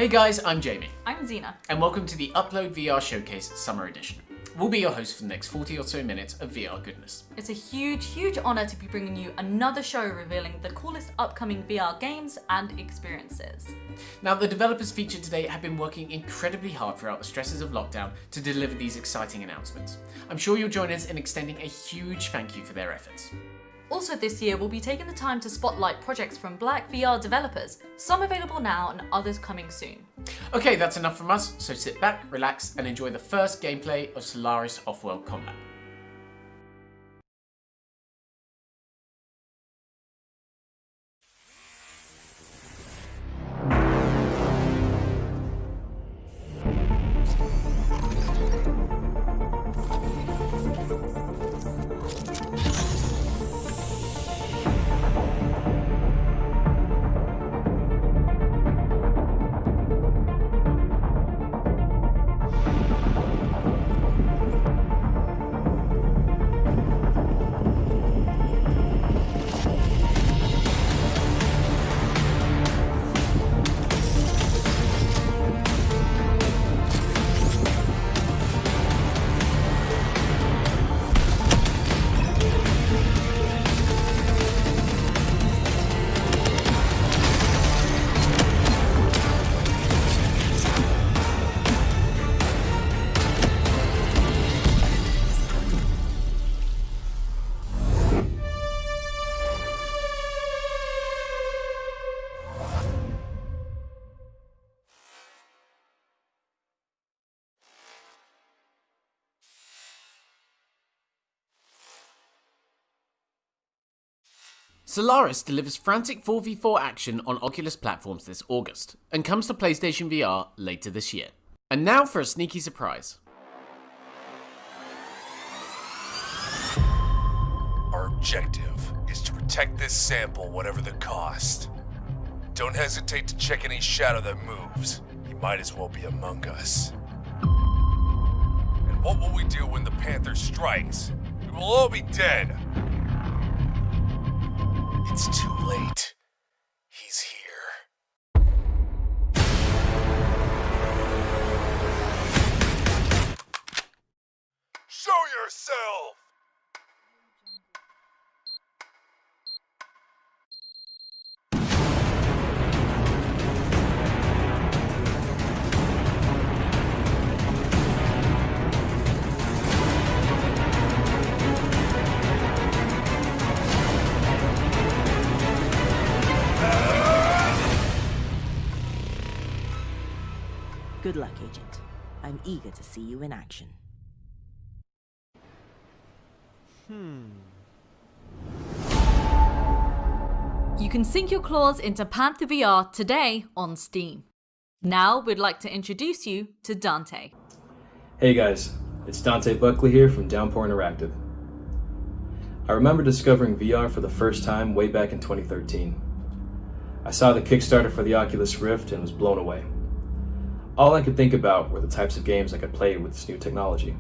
Hey guys, I'm Jamie. I'm Zena. And welcome to the Upload VR Showcase Summer Edition. We'll be your hosts for the next 40 or so minutes of VR goodness. It's a huge honour to be bringing you another show revealing the coolest upcoming VR games and experiences. Now, the developers featured today have been working incredibly hard throughout the stresses of lockdown to deliver these exciting announcements. I'm sure you'll join us in extending a huge thank you for their efforts. Also this year, we'll be taking the time to spotlight projects from Black VR developers, some available now and others coming soon. Okay, that's enough from us, so sit back, relax, and enjoy the first gameplay of Solaris Off-World Combat. Solaris delivers frantic 4v4 action on Oculus platforms this August, and comes to PlayStation VR later this year. And now for a sneaky surprise. Our objective is to protect this sample whatever the cost. Don't hesitate to check any shadow that moves. He might as well be among us. And what will we do when the Panther strikes? We will all be dead. It's too late. He's here. Show yourself! Good luck, Agent. I'm eager to see you in action. You can sink your claws into Panther VR today on Steam. Now we'd like to introduce you to Dante. Hey guys, it's Dante Buckley here from Downpour Interactive. I remember discovering VR for the first time way back in 2013. I saw the Kickstarter for the Oculus Rift and was blown away. All I could think about were the types of games I could play with this new technology.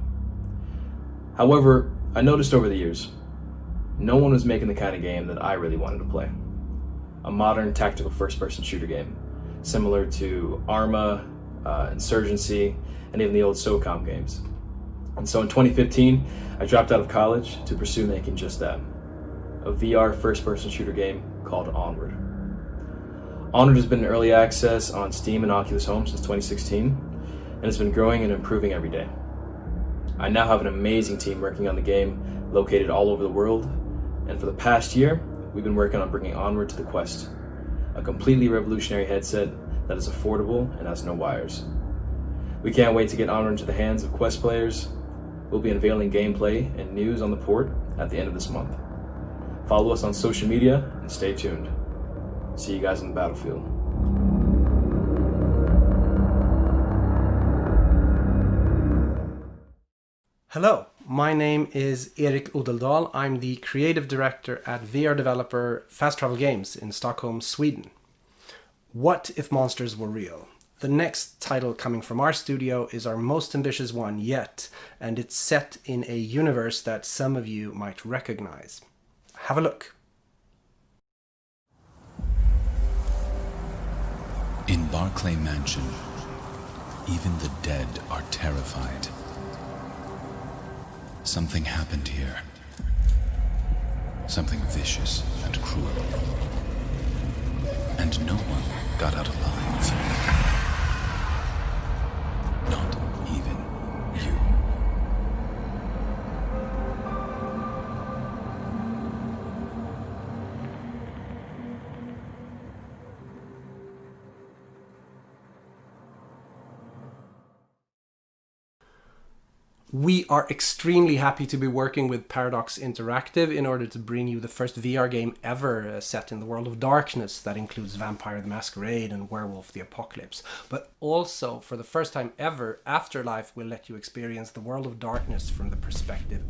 However, I noticed over the years, no one was making the kind of game that I really wanted to play. A modern tactical first-person shooter game, similar to Arma, Insurgency, and even the old SOCOM games. And so in 2015, I dropped out of college to pursue making just that, a VR first-person shooter game called Onward. Onward has been in early access on Steam and Oculus Home since 2016, and it's been growing and improving every day. I now have an amazing team working on the game, located all over the world, and for the past year, we've been working on bringing Onward to the Quest, a completely revolutionary headset that is affordable and has no wires. We can't wait to get Onward into the hands of Quest players. We'll be unveiling gameplay and news on the port at the end of this month. Follow us on social media and stay tuned. See you guys on the battlefield. Hello, my name is Erik Odeldal. I'm the creative director at VR developer Fast Travel Games in Stockholm, Sweden. What if monsters were real? The next title coming from our studio is our most ambitious one yet, and it's set in a universe that some of you might recognize. Have a look. In Barclay Mansion, even the dead are terrified. Something happened here. Something vicious and cruel. And no one got out alive. Not even you. We are extremely happy to be working with Paradox Interactive in order to bring you the first VR game ever set in the world of darkness that includes Vampire the Masquerade and Werewolf the Apocalypse. But also, for the first time ever, Afterlife will let you experience the world of darkness from the perspective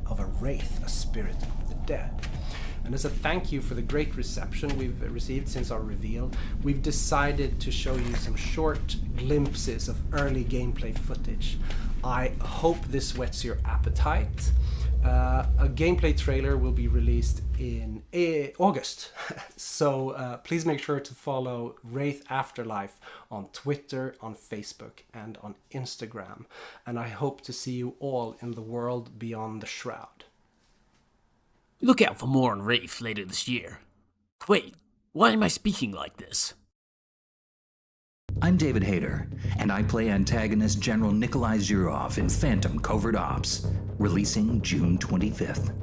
of a wraith, a spirit of the dead. And as a thank you for the great reception we've received since our reveal, we've decided to show you some short glimpses of early gameplay footage. I hope this whets your appetite. A gameplay trailer will be released in August, so please make sure to follow Wraith Afterlife on Twitter, on Facebook, and on Instagram. And I hope to see you all in the world beyond the shroud. Look out for more on Wraith later this year. Wait, why am I speaking like this? I'm David Hayter, and I play antagonist General Nikolai Zhurov in Phantom Covert Ops, releasing June 25th.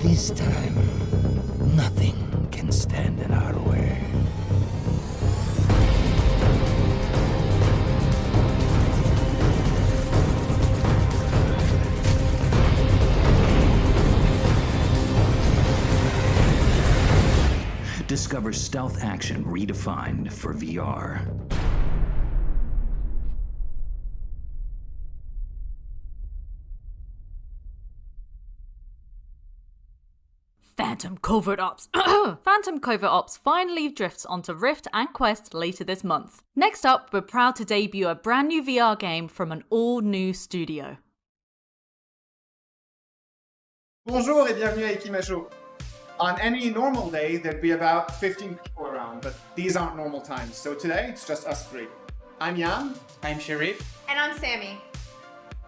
This time, nothing can stand in our way. Discover stealth action redefined for VR. Phantom Covert Ops. Phantom Covert Ops finally drifts onto Rift and Quest later this month. Next up, we're proud to debut a brand new VR game from an all-new studio. Bonjour et bienvenue à Ikimasho. On any normal day, there'd be about 15 people around, but these aren't normal times, so today it's just us three. I'm Jan. I'm Sharif. And I'm Sammy.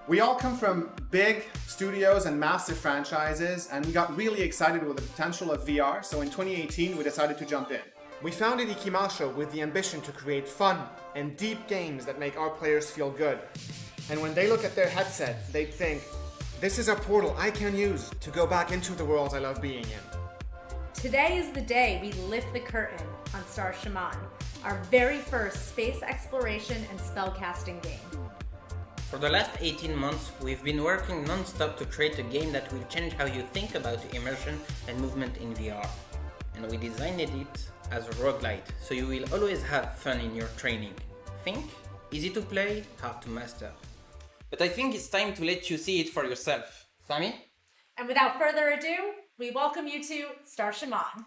We all come from big studios and massive franchises, and we got really excited with the potential of VR, so in 2018 we decided to jump in. We founded Ikimasho with the ambition to create fun and deep games that make our players feel good. And when they look at their headset, they'd think, this is a portal I can use to go back into the worlds I love being in. Today is the day we lift the curtain on Star Shaman, our very first space exploration and spellcasting game. For the last 18 months, we've been working non-stop to create a game that will change how you think about immersion and movement in VR. And we designed it as a roguelite, so you will always have fun in your training. Think? Easy to play, hard to master. But I think it's time to let you see it for yourself. Sammy? And without further ado, we welcome you to Star Shaman.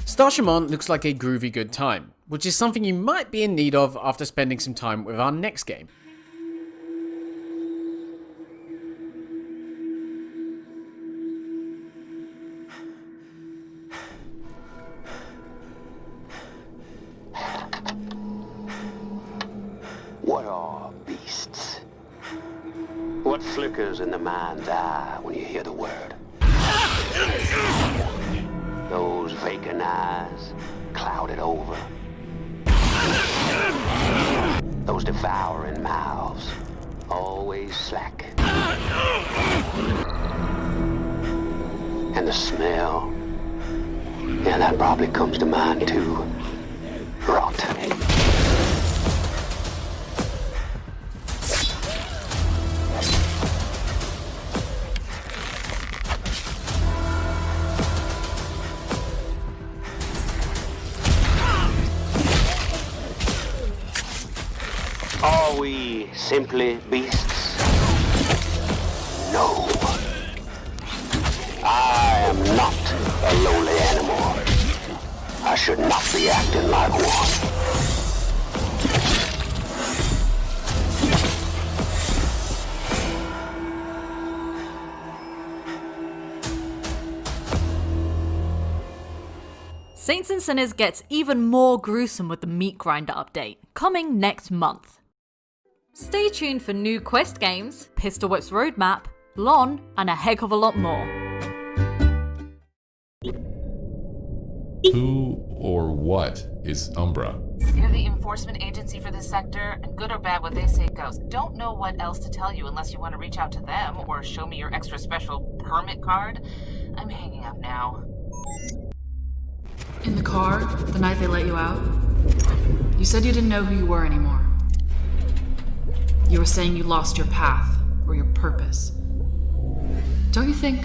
Star Shaman looks like a groovy good time, which is something you might be in need of after spending some time with our next game. What are beasts? What flickers in the mind's eye when you hear the word? Those vacant eyes, clouded over. Those devouring mouths, always slack. And the smell, yeah, that probably comes to mind too. Rot. Are we simply beasts? No. I am not a lowly animal. I should not be acting like one. Saints and Sinners gets even more gruesome with the Meat Grinder update, coming next month. Stay tuned for new Quest games, Pistol Whip's roadmap, Lon, and a heck of a lot more. Who or what is Umbra? You're the enforcement agency for this sector, and good or bad what they say goes. Don't know what else to tell you unless you want to reach out to them or show me your extra special permit card. I'm hanging up now. In the car, the night they let you out, you said you didn't know who you were anymore. You were saying you lost your path, or your purpose. Don't you think?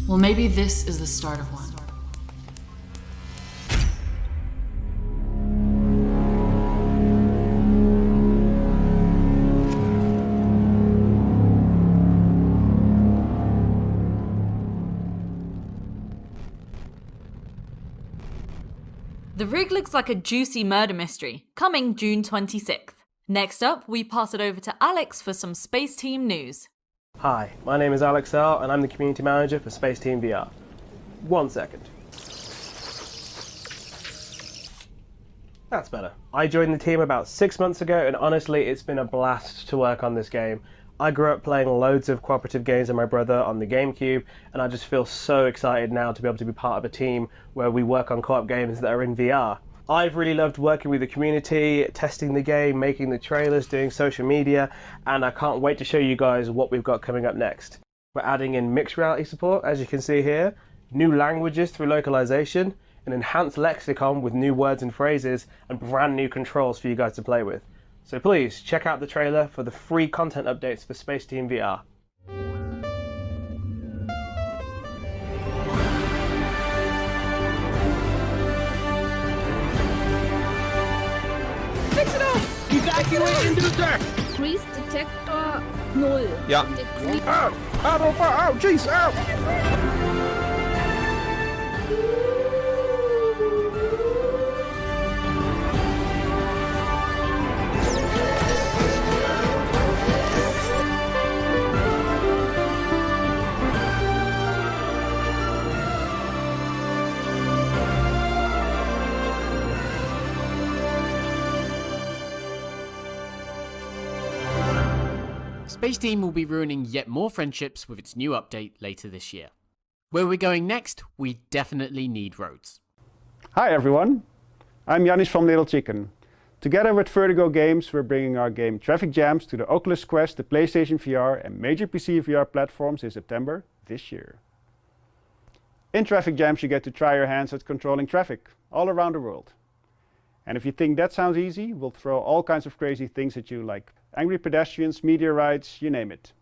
Well, maybe this is the start of one. The rig looks like a juicy murder mystery, coming June 26th. Next up, we pass it over to Alex for some Space Team news. Hi, my name is Alex L, and I'm the Community Manager for Space Team VR. 1 second. That's better. I joined the team about 6 months ago, and honestly, it's been a blast to work on this game. I grew up playing loads of cooperative games with my brother on the GameCube, and I just feel so excited now to be able to be part of a team where we work on co-op games that are in VR. I've really loved working with the community, testing the game, making the trailers, doing social media, and I can't wait to show you guys what we've got coming up next. We're adding in mixed reality support, as you can see here, new languages through localization, an enhanced lexicon with new words and phrases, and brand new controls for you guys to play with. So please, check out the trailer for the free content updates for Space Team VR. Fix it up! Evacuate inducer! Freeze detector 0. Ja. Ow, jeez, ow! Space Team will be ruining yet more friendships with its new update later this year. Where we're going next, we definitely need roads. Hi everyone, I'm Janis from Little Chicken. Together with Vertigo Games, we're bringing our game Traffic Jams to the Oculus Quest, the Playstation VR and major PC VR platforms in September this year. In Traffic Jams you get to try your hands at controlling traffic all around the world. And if you think that sounds easy, we'll throw all kinds of crazy things at you like angry pedestrians, meteorites, you name it.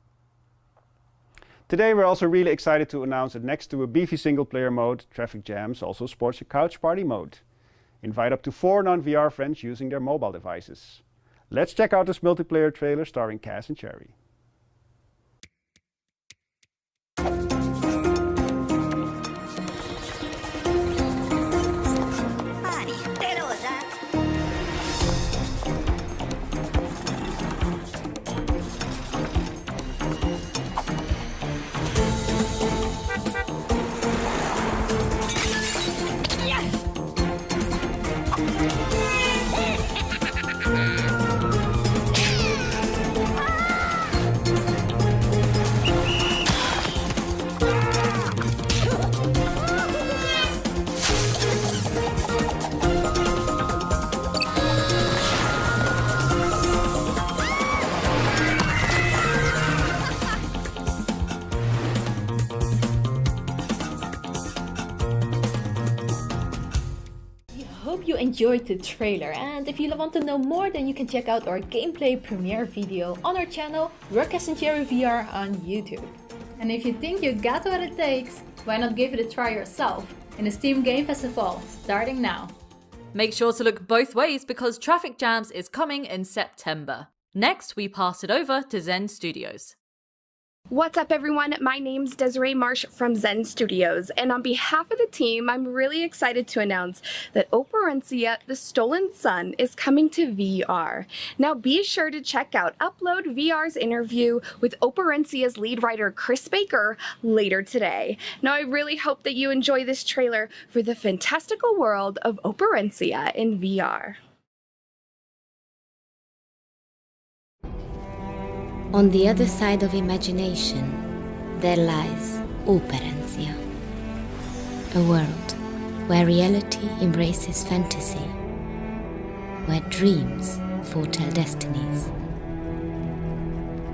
Today we're also really excited to announce that next to a beefy single-player mode, Traffic Jams also sports a couch party mode. Invite up to 4 non-VR friends using their mobile devices. Let's check out this multiplayer trailer starring Cass and Cherry. enjoyed the trailer, and if you want to know more, then you can check out our gameplay premiere video on our channel, Rockcast Cherry VR on YouTube. And if you think you got what it takes, why not give it a try yourself in the Steam Game Festival, starting now. Make sure to look both ways because Traffic Jams is coming in September. Next, we pass it over to Zen Studios. What's up, everyone? My name's Desiree Marsh from Zen Studios, and on behalf of the team, I'm really excited to announce that Operencia: The Stolen Sun is coming to VR. Now, be sure to check out Upload VR's interview with Operencia's lead writer Chris Baker later today. Now, I really hope that you enjoy this trailer for the fantastical world of Operencia in VR. On the other side of imagination, there lies Operencia, a world where reality embraces fantasy, where dreams foretell destinies,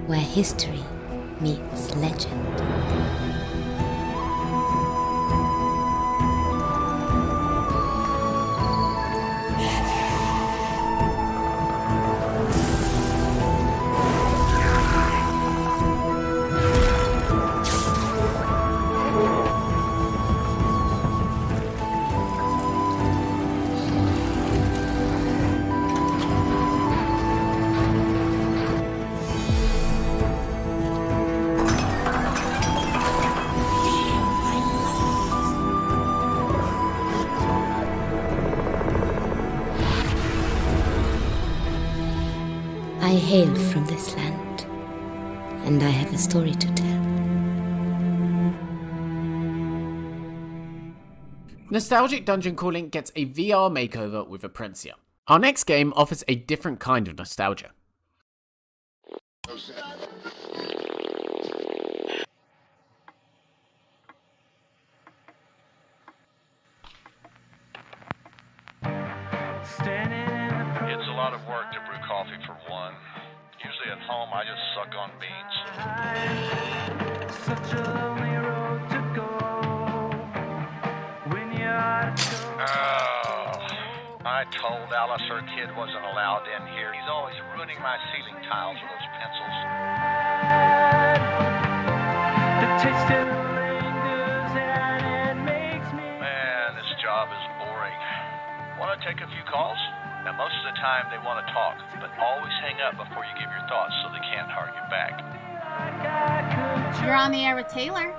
where history meets legend. I hail from this land, and I have a story to tell. Nostalgic dungeon crawling gets a VR makeover with Operencia. Our next game offers a different kind of nostalgia. It's a lot of work to brew coffee for one. Usually at home I just suck on beans. Such a lonely road to go when you're I told Alice her kid wasn't allowed in here. He's always ruining my ceiling tiles with those pencils. The taste of lingers and it makes me. Man, this job is boring. Want to take a few calls? Now, most of the time they want to talk, but always hang up before you give your thoughts so they can't argue back. You're on the air with Taylor.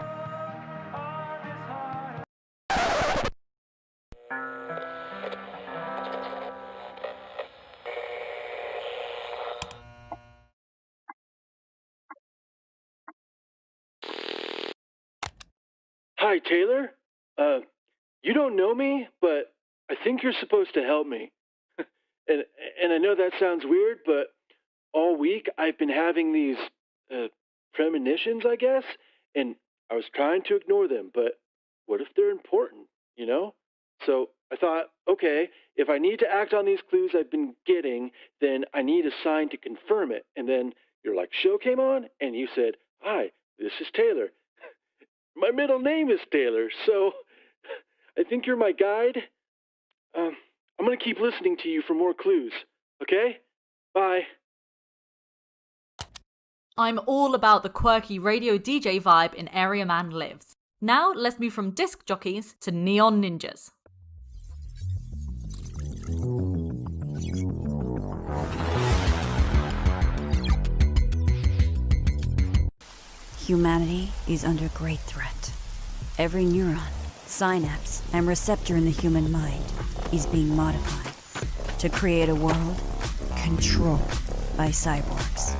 Hi, Taylor. You don't know me, but I think you're supposed to help me. And I know that sounds weird, but all week I've been having these premonitions, I guess, and I was trying to ignore them, but what if they're important, you know? So I thought, okay, if I need to act on these clues I've been getting, then I need a sign to confirm it. And then your show came on, and you said, hi, this is Taylor. My middle name is Taylor, so I think you're my guide. I'm going to keep listening to you for more clues, okay? Bye. I'm all about the quirky radio DJ vibe in Area Man Lives. Now let's move from disc jockeys to neon ninjas. Humanity is under great threat. Every neuron, synapse, and receptor in the human mind is being modified to create a world controlled by cyborgs.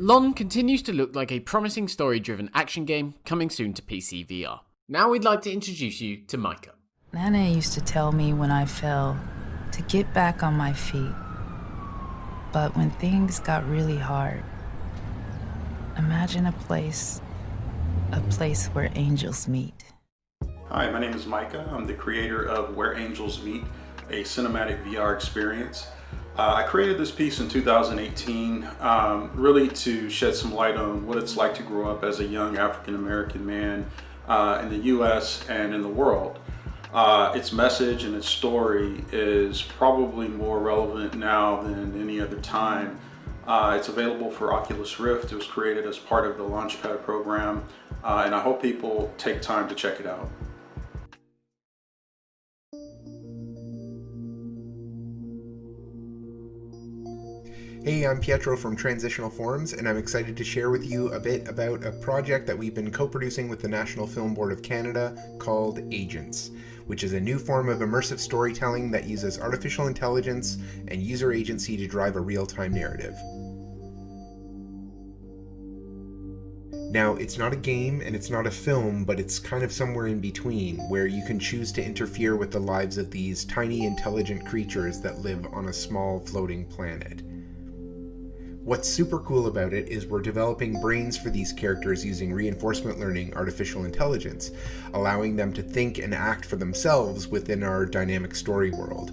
Lon continues to look like a promising story-driven action game coming soon to PC VR. Now we'd like to introduce you to Micah. Nana used to tell me when I fell to get back on my feet. But when things got really hard, imagine a place where angels meet. Hi, my name is Micah. I'm the creator of Where Angels Meet, a cinematic VR experience. I created this piece in 2018 really to shed some light on what it's like to grow up as a young African-American man in the US and in the world. Its message and its story is probably more relevant now than any other time. It's available for Oculus Rift. It was created as part of the Launchpad program, and I hope people take time to check it out. Hey, I'm Pietro from Transitional Forums, and I'm excited to share with you a bit about a project that we've been co-producing with the National Film Board of Canada called Agents, which is a new form of immersive storytelling that uses artificial intelligence and user agency to drive a real-time narrative. Now, it's not a game and it's not a film, but it's kind of somewhere in between, where you can choose to interfere with the lives of these tiny, intelligent creatures that live on a small, floating planet. What's super cool about it is we're developing brains for these characters using reinforcement learning artificial intelligence, allowing them to think and act for themselves within our dynamic story world.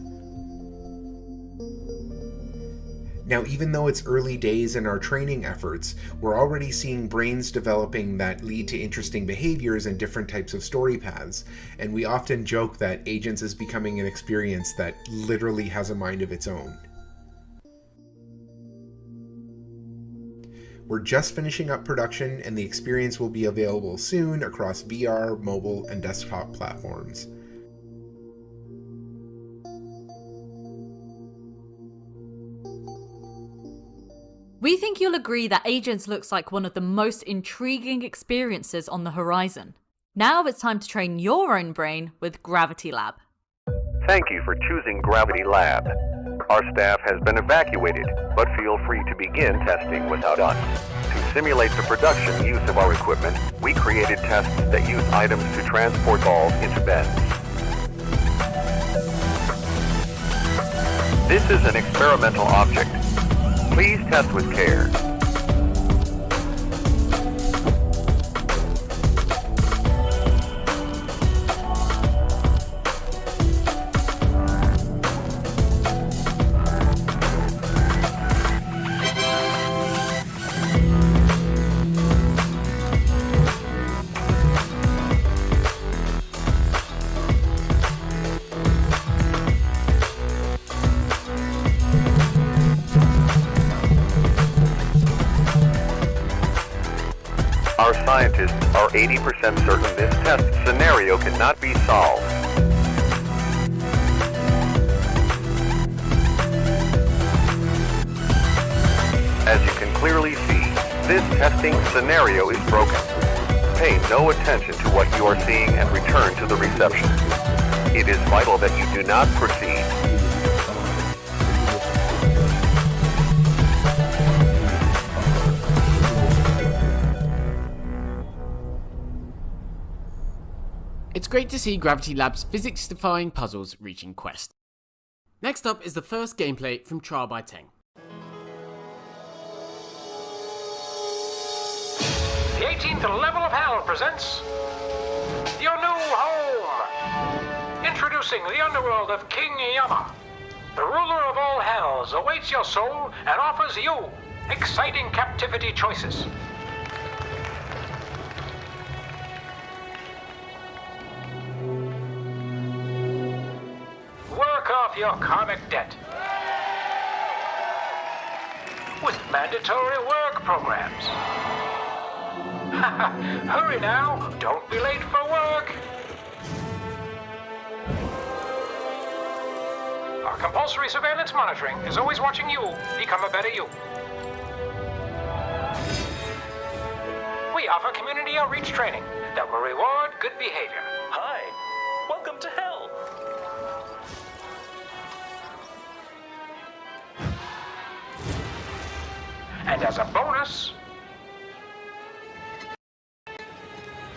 Now, even though it's early days in our training efforts, we're already seeing brains developing that lead to interesting behaviors and different types of story paths, and we often joke that Agents is becoming an experience that literally has a mind of its own. We're just finishing up production, and the experience will be available soon across VR, mobile, and desktop platforms. We think you'll agree that Agents looks like one of the most intriguing experiences on the horizon. Now it's time to train your own brain with Gravity Lab. Thank you for choosing Gravity Lab. Our staff has been evacuated, but feel free to begin testing without us. To simulate the production use of our equipment, we created tests that use items to transport balls into beds. This is an experimental object. Please test with care. Our scientists are 80% certain this test scenario cannot be solved. As you can clearly see, this testing scenario is broken. Pay no attention to what you are seeing and return to the reception. It is vital that you do not proceed. It's great to see Gravity Lab's physics-defying puzzles reaching Quest. Next up is the first gameplay from Trial by Teng. The 18th level of hell presents your new home. Introducing the underworld of King Yama. The ruler of all hells awaits your soul and offers you exciting captivity choices. Work off your karmic debt with mandatory work programs. Hurry now, don't be late for work. Our compulsory surveillance monitoring is always watching you become a better you. We offer community outreach training that will reward good behavior. Hi, welcome to hell. And as a bonus,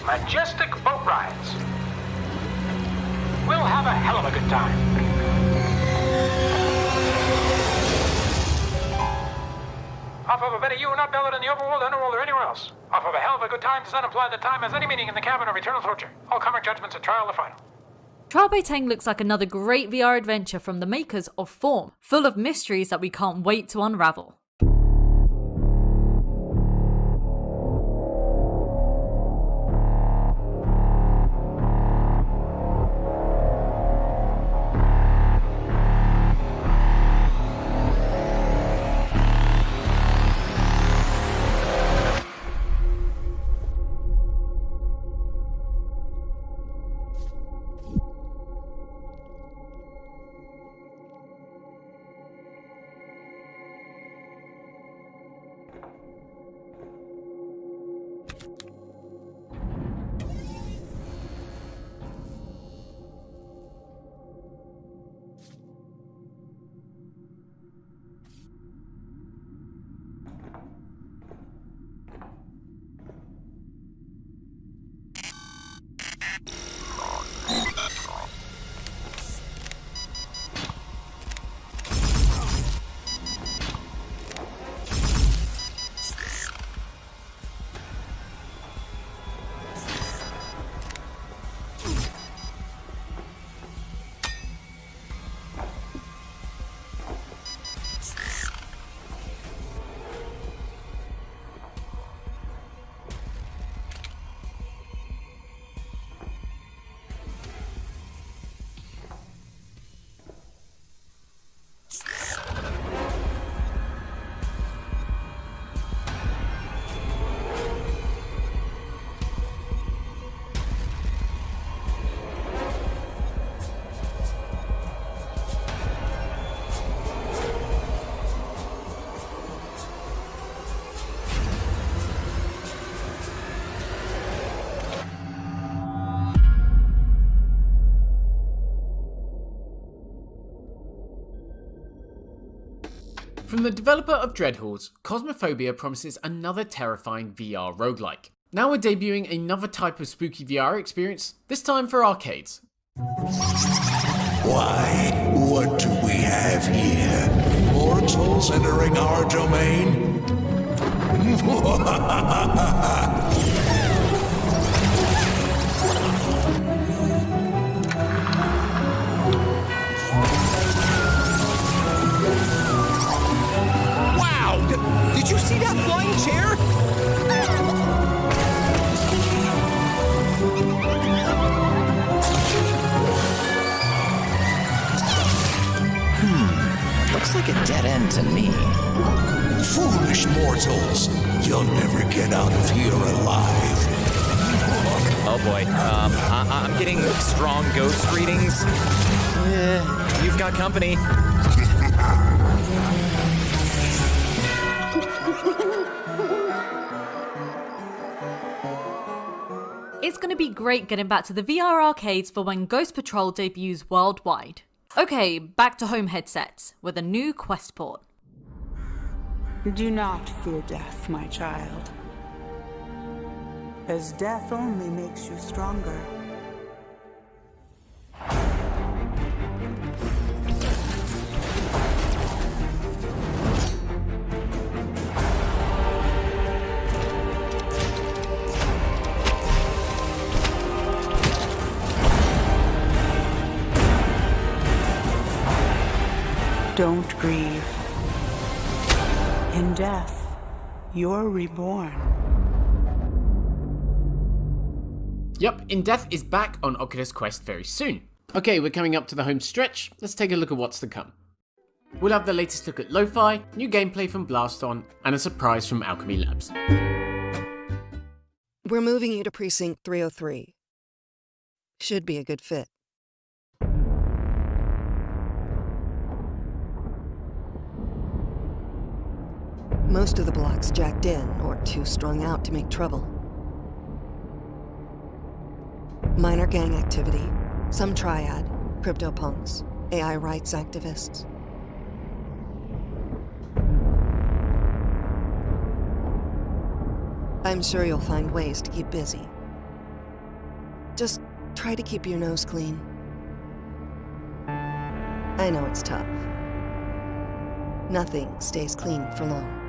majestic boat rides. We'll have a hell of a good time. Off of a better you, not valid in the overworld, underworld, or anywhere else. Off of a hell of a good time does not imply that time has any meaning in the cabin of eternal torture. All karmic judgments at trial or final. Trial by Tang looks like another great VR adventure from the makers of Form, full of mysteries that we can't wait to unravel. From the developer of Dreadhalls, Cosmophobia promises another terrifying VR roguelike. Now we're debuting another type of spooky VR experience, this time for arcades. Why, what do we have here? Mortals entering our domain? Did you see that flying chair? Looks like a dead end to me. Foolish mortals. You'll never get out of here alive. Oh boy, I'm getting strong ghost readings. You've got company. It's going to be great getting back to the VR arcades for when Ghost Patrol debuts worldwide. Okay, back to home headsets with a new Quest port. Do not fear death, my child, as death only makes you stronger. Don't grieve. In death, you're reborn. Yup, In Death is back on Oculus Quest very soon. Okay, we're coming up to the home stretch, let's take a look at what's to come. We'll have the latest look at Lo-Fi, new gameplay from Blaston, and a surprise from Alchemy Labs. We're moving you to Precinct 303. Should be a good fit. Most of the block's jacked in, or too strung out to make trouble. Minor gang activity, some triad, CryptoPunks, AI rights activists. I'm sure you'll find ways to keep busy. Just try to keep your nose clean. I know it's tough. Nothing stays clean for long.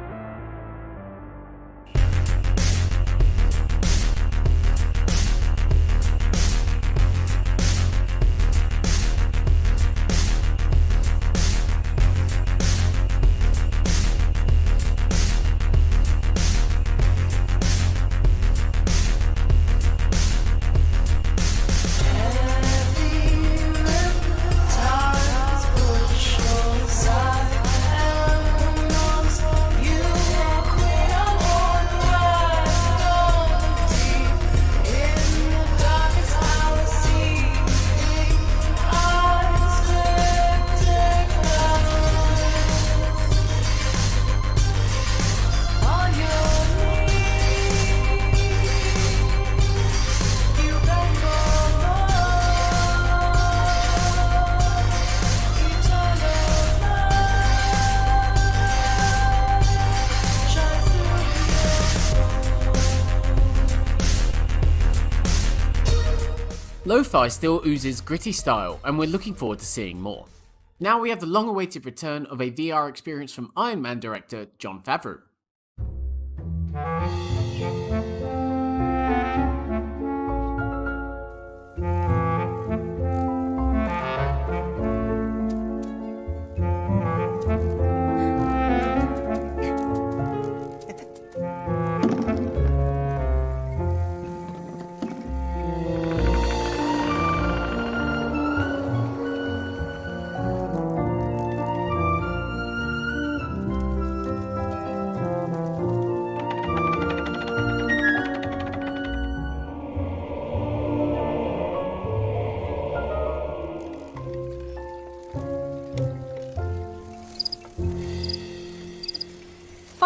Lo-Fi still oozes gritty style, and we're looking forward to seeing more. Now we have the long-awaited return of a VR experience from Iron Man director Jon Favreau.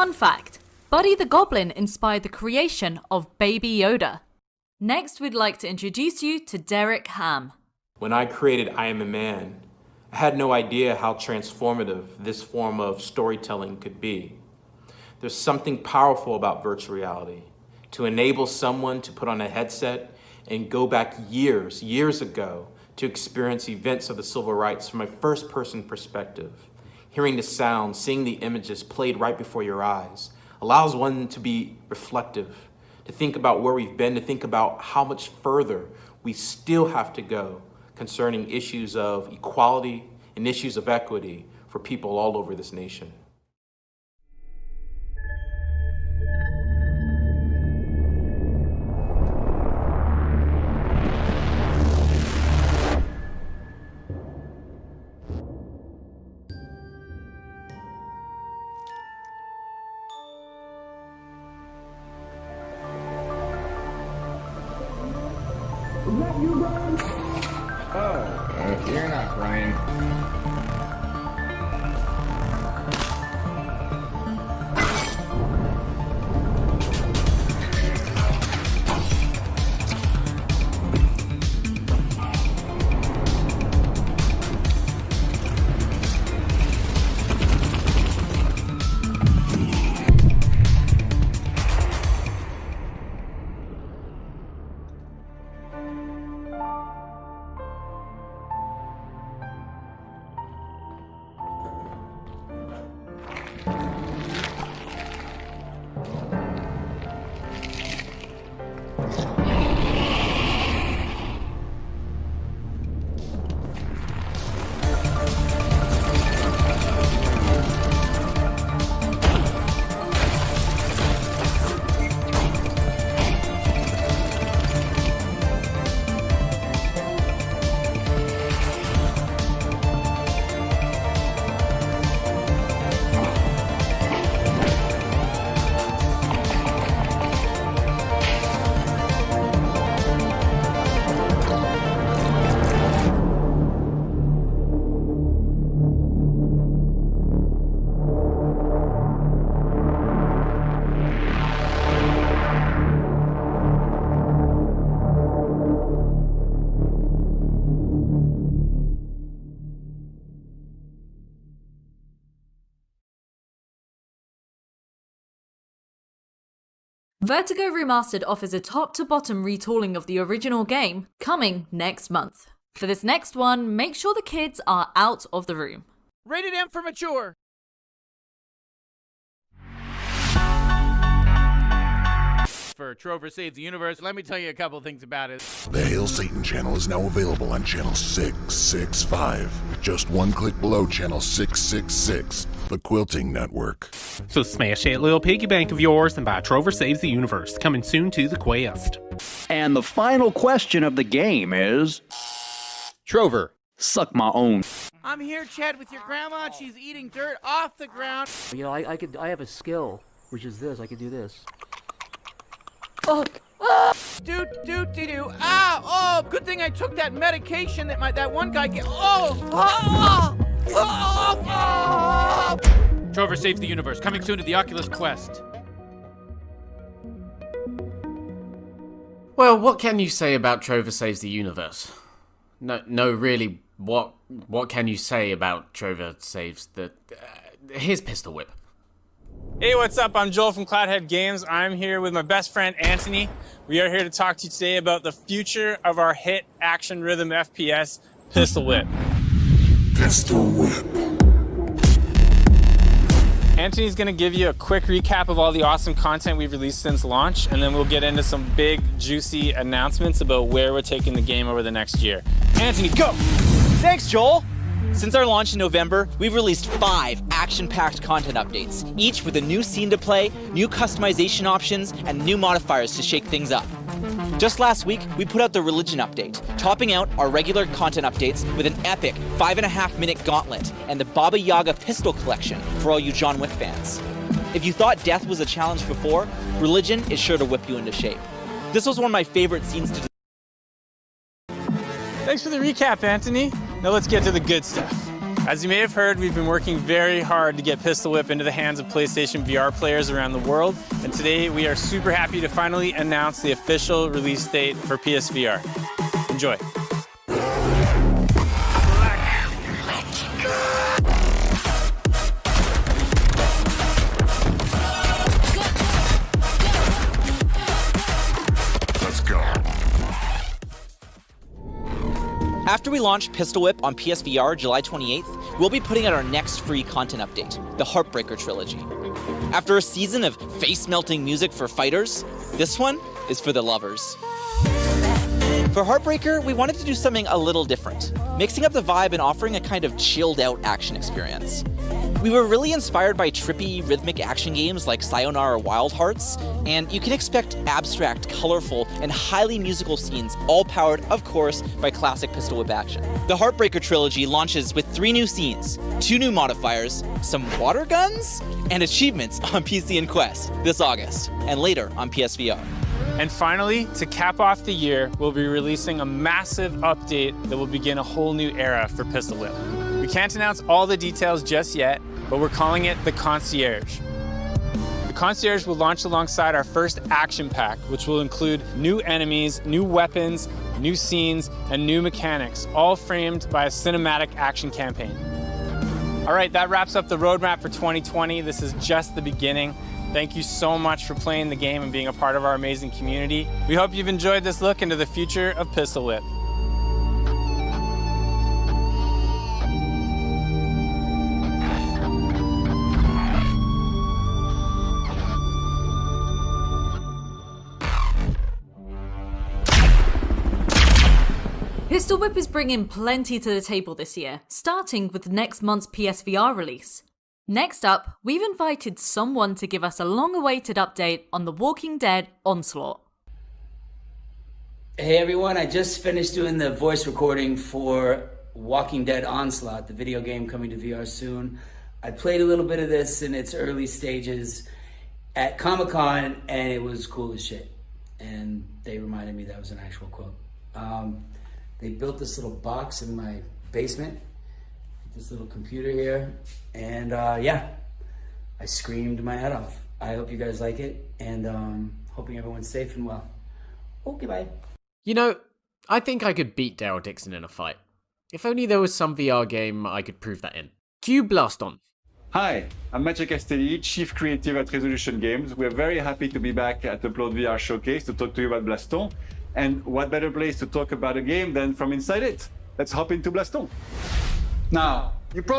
Fun fact, Buddy the Goblin inspired the creation of Baby Yoda. Next, we'd like to introduce you to Derek Ham. When I created I Am a Man, I had no idea how transformative this form of storytelling could be. There's something powerful about virtual reality. To enable someone to put on a headset and go back years ago to experience events of the civil rights from a first-person perspective. Hearing the sound, seeing the images played right before your eyes, allows one to be reflective, to think about where we've been, to think about how much further we still have to go concerning issues of equality and issues of equity for people all over this nation. You're not Brian. Vertigo Remastered offers a top-to-bottom retooling of the original game, coming next month. For this next one, make sure the kids are out of the room. Rated M for mature. For Trover Saves the Universe, let me tell you a couple things about it. The Hail Satan channel is now available on channel 665. Just one click below channel 666, the Quilting Network. So smash that little piggy bank of yours and buy Trover Saves the Universe, coming soon to the Quest. And the final question of the game is... Trover, suck my own. I'm here, Chad, with your grandma, and she's eating dirt off the ground. You know, I have a skill, which is this. I can do this. Fuck! Ah! Do. Ah! Oh! Good thing I took that medication that one guy gave. Oh! Trover Saves the Universe, coming soon to the Oculus Quest. Well, what can you say about Trover Saves the Universe? No, really, what can you say about Trover Saves the... here's Pistol Whip. Hey, what's up? I'm Joel from Cloudhead Games. I'm here with my best friend, Anthony. We are here to talk to you today about the future of our hit action rhythm FPS, Pistol Whip. Pistol Whip. Anthony's going to give you a quick recap of all the awesome content we've released since launch, and then we'll get into some big, juicy announcements about where we're taking the game over the next year. Anthony, go! Thanks, Joel! Since our launch in November, we've released 5 action-packed content updates, each with a new scene to play, new customization options, and new modifiers to shake things up. Just last week, we put out the Religion update, topping out our regular content updates with an epic 5.5-minute gauntlet and the Baba Yaga pistol collection for all you John Wick fans. If you thought death was a challenge before, Religion is sure to whip you into shape. This was one of my favorite scenes to... Thanks for the recap, Anthony. Now let's get to the good stuff. As you may have heard, we've been working very hard to get Pistol Whip into the hands of PlayStation VR players around the world, and today we are super happy to finally announce the official release date for PSVR. Enjoy. Let's go. After we launch Pistol Whip on PSVR July 28th, we'll be putting out our next free content update, the Heartbreaker Trilogy. After a season of face-melting music for fighters, this one is for the lovers. For Heartbreaker, we wanted to do something a little different, mixing up the vibe and offering a kind of chilled-out action experience. We were really inspired by trippy, rhythmic action games like Sayonara Wild Hearts, and you can expect abstract, colorful, and highly musical scenes, all powered, of course, by classic Pistol Whip action. The Heartbreaker Trilogy launches with 3 new scenes, 2 new modifiers, some water guns, and achievements on PC and Quest this August, and later on PSVR. And finally, to cap off the year, we'll be releasing a massive update that will begin a whole new era for Pistol Whip. We can't announce all the details just yet, but we're calling it the Concierge. The Concierge will launch alongside our first action pack, which will include new enemies, new weapons, new scenes, and new mechanics, all framed by a cinematic action campaign. All right, that wraps up the roadmap for 2020. This is just the beginning. Thank you so much for playing the game and being a part of our amazing community. We hope you've enjoyed this look into the future of Pistol Whip. Pistol Whip is bringing plenty to the table this year, starting with next month's PSVR release. Next up, we've invited someone to give us a long-awaited update on The Walking Dead Onslaught. Hey everyone, I just finished doing the voice recording for Walking Dead Onslaught, the video game coming to VR soon. I played a little bit of this in its early stages at Comic-Con, and it was cool as shit. And they reminded me that was an actual quote. They built this little box in my basement, this little computer here, and yeah, I screamed my head off. I hope you guys like it, and hoping everyone's safe and well. Okay, bye. You know, I think I could beat Daryl Dixon in a fight. If only there was some VR game I could prove that in. Cue Blast On. Hi, I'm Mathieu Castelli, Chief Creative at Resolution Games. We're very happy to be back at the Upload VR Showcase to talk to you about Blaston. And what better place to talk about a game than from inside it? Let's hop into Blaston. Now, you probably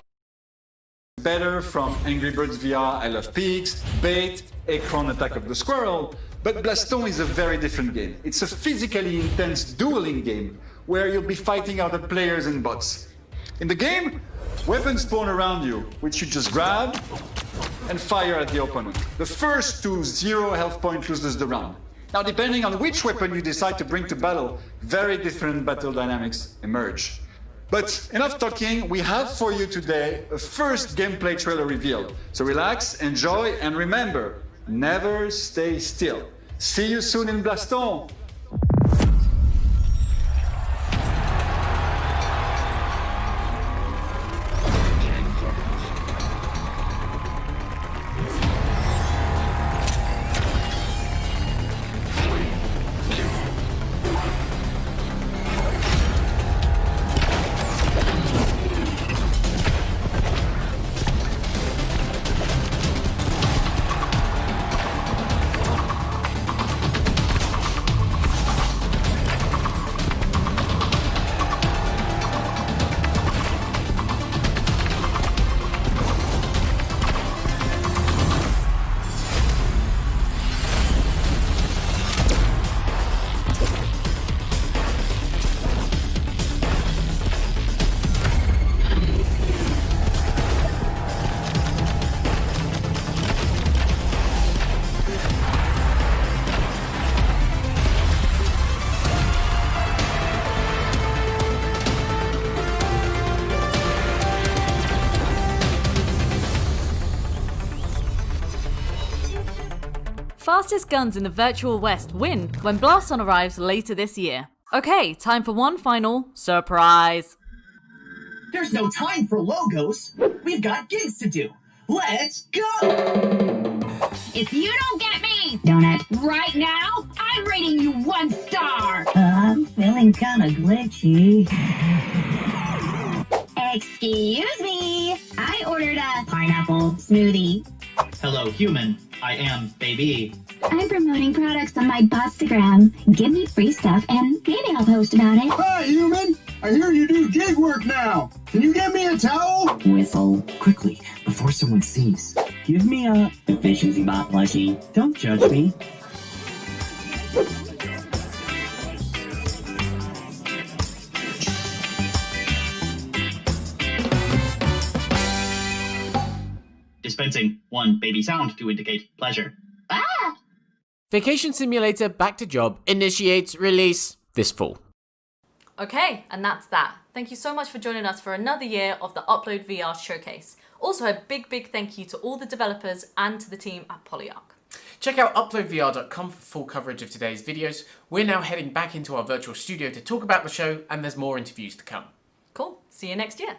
better from Angry Birds VR, I Love Pigs, Bait, Akron Attack of the Squirrel, but Blaston is a very different game. It's a physically intense dueling game where you'll be fighting other players and bots. In the game, weapons spawn around you, which you just grab and fire at the opponent. The first to 0 health point loses the round. Now, depending on which weapon you decide to bring to battle, very different battle dynamics emerge. But enough talking, we have for you today a first gameplay trailer reveal. So relax, enjoy, and remember, never stay still. See you soon in Blaston! Fastest guns in the virtual West win when Blaston arrives later this year. Okay, time for one final surprise. There's no time for logos. We've got gigs to do. Let's go! If you don't get me, Donut, right now, I'm rating you 1 star. I'm feeling kind of glitchy. Excuse me. I ordered a pineapple smoothie. Hello, human. I am baby. I'm promoting products on my Bustagram. Give me free stuff and maybe I'll post about it. Hi, human. I hear you do gig work now. Can you get me a towel? Whistle. Quickly, before someone sees. Give me a efficiency bot plushie. Don't judge me. Dispensing 1 baby sound to indicate pleasure. Ah! Vacation Simulator Back to Job initiates release this fall. Okay, and that's that. Thank you so much for joining us for another year of the Upload VR Showcase. Also, a big thank you to all the developers and to the team at Polyarc. Check out uploadvr.com for full coverage of today's videos. We're now heading back into our virtual studio to talk about the show, and there's more interviews to come. Cool, see you next year.